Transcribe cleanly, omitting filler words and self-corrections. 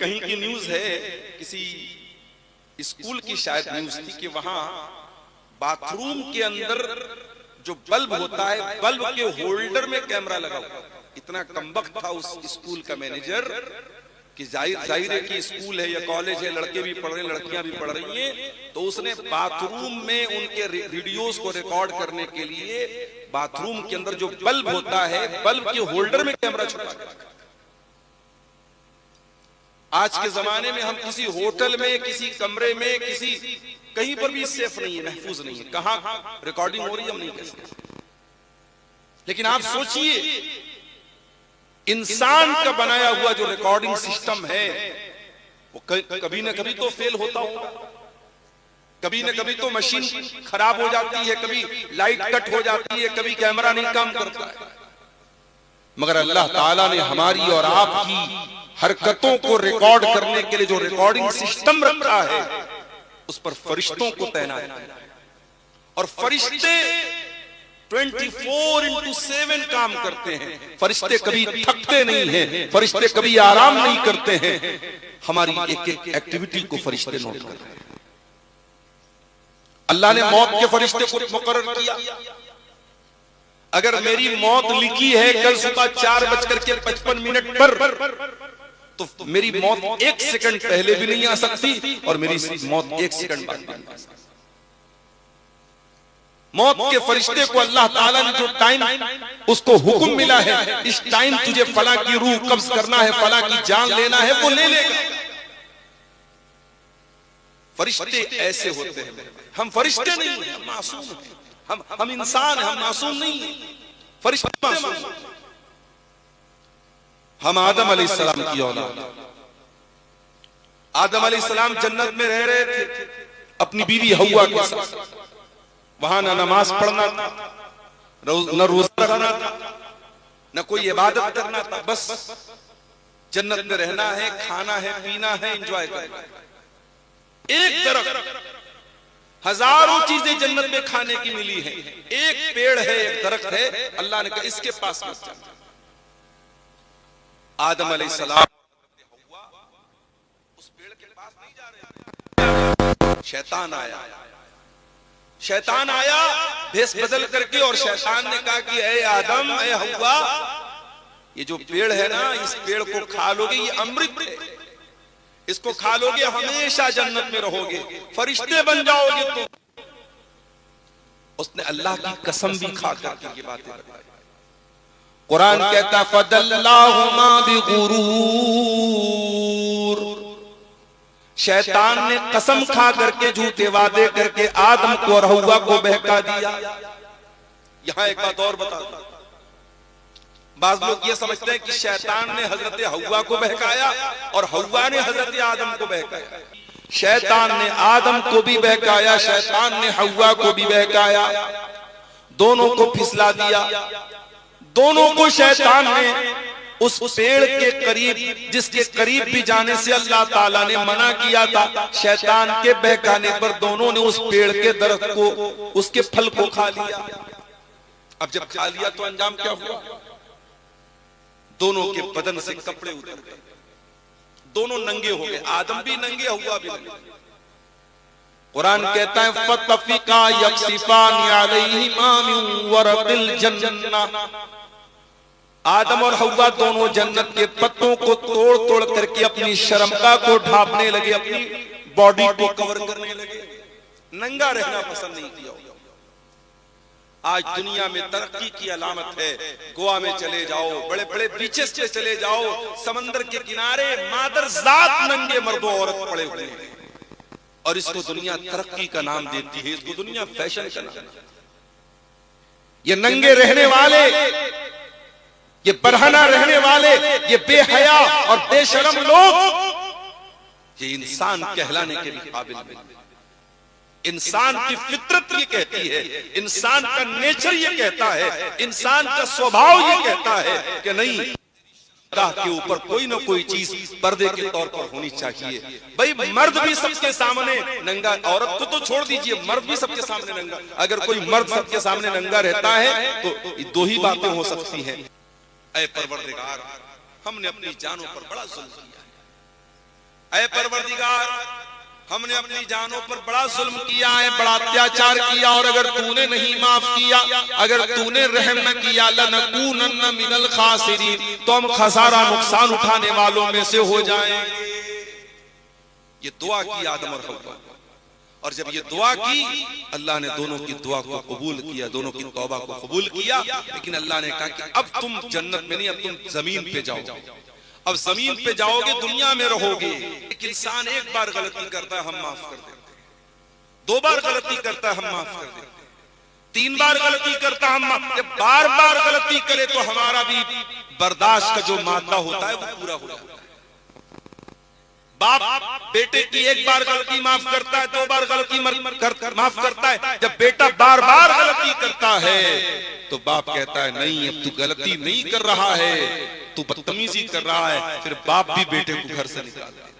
कहीं की न्यूज है, किसी स्कूल की शायद न्यूज थी कि वहां बाथरूम के अंदर जो बल्ब होता है, बल्ब के होल्डर में कैमरा लगा हुआ। इतना कमबख्त था उस स्कूल का मैनेजर कि जाहिर है कि स्कूल है या कॉलेज है, लड़के भी पढ़ रहे हैं, लड़कियां भी पढ़ रही हैं, तो उसने बाथरूम में उनके वीडियोस को रिकॉर्ड करने के लिए बाथरूम के अंदर जो बल्ब होता है, बल्ब के होल्डर में कैमरा छुपा दिया। आज के जमाने में हम किसी होटल में, किसी कमरे में, किसी कहीं पर भी सेफ नहीं है, महफूज नहीं है, कहां रिकॉर्डिंग हो रही है हम नहीं कह सकते। लेकिन आप सोचिए, इंसान का बनाया हुआ जो रिकॉर्डिंग सिस्टम है वो कभी ना कभी तो फेल होता होगा, कभी ना कभी तो मशीन खराब हो जाती है, कभी लाइट कट हो जाती है, कभी कैमरा नहीं काम करता है। मगर अल्लाह ताला ने हमारी और आपकी हरकतों को रिकॉर्ड करने के लिए जो रिकॉर्डिंग सिस्टम रखा है, उस पर फरिश्तों को तैनात किया है। और फरिश्ते 24/7 काम करते हैं। फरिश्ते कभी थकते नहीं हैं, फरिश्ते कभी आराम नहीं करते हैं। हमारी एक एक एक्टिविटी को फरिश्ते नोट कर रहे हैं। अल्लाह ने मौत के फरिश्ते को मुकर्रर किया। अगर मेरी मौत लिखी है कल सुबह 4:55 पर, तो मेरी मौत 1 सेकंड पहले भी नहीं आ सकती और मेरी मौत 1 सेकंड बाद भी नहीं आ सकती। मौत के फरिश्ते को अल्लाह ताला ने जो टाइम उसको हुक्म मिला है, इस टाइम तुझे फला की रूह कब्ज करना है, फला की जान लेना है, वो ले लेगा। फरिश्ते ऐसे होते हैं। हम फरिश्ते नहीं हैं, हम मासूम हैं, हम इंसान हैं, हम मासूम नहीं हैं, फरिश्ते मासूम हैं। हम आदम अलैहिस्सलाम की औलाद। आदम अलैहिस्सलाम जन्नत में रह रहे थे अपनी बीवी हव्वा के साथ। वहां ना नमाज पढ़ना था, न रोजा रखना था, न कोई इबादत करना था, बस जन्नत में रहना है, खाना है, पीना है, एंजॉय करना है। एक तरफ हजारों चीजें जन्नत में खाने की मिली है, एक पेड़ है, एक दरख्त है, अल्लाह ने कहा इसके पास मत जाना। आदम अलैहिस्सलाम उस पेड़ के पास नहीं जा रहे। शैतान आया भेष बदल करके, और शैतान ने कहा कि ऐ आदम, ऐ हव्वा, ये जो पेड़ है ना, इस पेड़ को खा लोगे, ये अमृत है, इसको खा लोगे हमेशा जन्नत में रहोगे, फरिश्ते बन जाओगे तुम। उसने अल्लाह की कसम भी खा करके ये बातें बताई। कुरान कहता फदल्लाहुमा बिगुरूर, शैतान ने कसम खा करके, झूठे वादे करके आदम को और हव्वा को बहका दिया। यहां एक बात और बता दूं, बाज लोग ये समझते हैं कि शैतान ने हजरत हव्वा को बहकाया और हव्वा ने हजरत आदम को बहकाया। शैतान ने आदम को भी बहकाया, शैतान ने हव्वा को भी बहकाया, दोनों को फिसला दिया। दोनों को शैतान ने उस पेड़ के करीब, जिसके करीब भी जाने से अल्लाह ताला ने मना किया था, शैतान के बहकाने पर दोनों ने उस पेड़ के दरख्त को, उसके फल को खा लिया। अब जब खा लिया तो अंजाम क्या हुआ? दोनों के बदन से कपड़े उतर गए, दोनों नंगे हो गए, आदम भी नंगे, हव्वा भी नंगे। कुरान कहता है फतफिका यक्सिफान अलैहिमा मिन वरक़िल जन्नह, आदम और हव्वा दोनों जन्नत के पत्तों को तोड़ तोड़ करके अपनी शर्मगा को ढांपने लगे, अपनी बॉडी को कवर करने लगे, नंगा रहना पसंद नहीं किया। आज दुनिया में तरक्की की अलामत है, गोवा में चले जाओ, बड़े बड़े बीचेस पे चले जाओ, समंदर के किनारे मादरजात नंगे मर्दों औरत पड़े हुए हैं, और इसको दुनिया तरक्की का नाम देती है, इसको दुनिया फैशन का नाम। ये नंगे रहने वाले, ये बरहना रहने वाले, ये बेहया और बेशरम लोग, ये इंसान कहलाने के भी काबिल नहीं। इंसान की फितरत ये कहती है, इंसान का नेचर ये कहता है, इंसान का स्वभाव ये कहता है कि नहीं, अल्लाह के ऊपर कोई ना कोई चीज पर्दे के तौर पर होनी चाहिए। भाई मर्द भी सबके सामने नंगा, औरत को तो छोड़ दीजिए, मर्द भी सबके सामने नंगा। अगर कोई मर्द सबके सामने नंगा रहता है तो दो ही बातें हो सकती हैं। ऐ परवरदिगार, हमने अपनी जानों पर बड़ा जुल्म किया है, ऐ परवरदिगार, हमने अपनी जानों पर बड़ा जुल्म किया है, बड़ा अत्याचार किया, और अगर तूने नहीं माफ किया, अगर तूने रहम न किया, लनकूनन्न मिनल खासिरीन, तो हम खसारा नुकसान उठाने वालों में से हो जाएंगे। ये दुआ की आदम और हव्वा, और जब ये दुआ की, अल्लाह ने दोनों की दुआ को कबूल किया, दोनों की तौबा को कबूल किया। लेकिन अल्लाह ने कहा कि अब तुम जन्नत में नहीं, अब तुम जमीन पे जाओ, अब जमीन पे जाओगे, दुनिया में रहोगे। एक इंसान एक बार गलती करता है, हम माफ कर देते हैं। दो बार गलती करता है, हम माफ कर देते हैं। तीन बार गलती करता है, हम जब बार बार गलती करे तो हमारा भी बर्दाश्त का जो मादा होता है वो पूरा हो जाता है। बाप बेटे की एक बार गलती माफ करता है, दो बार गलती माफ करता है। जब बेटा बार बार गलती करता है तो बाप कहता है नहीं, अब तू गलती नहीं कर रहा है, तू बदतमीजी कर रहा है। फिर बाप भी बेटे को घर से निकाल देता है।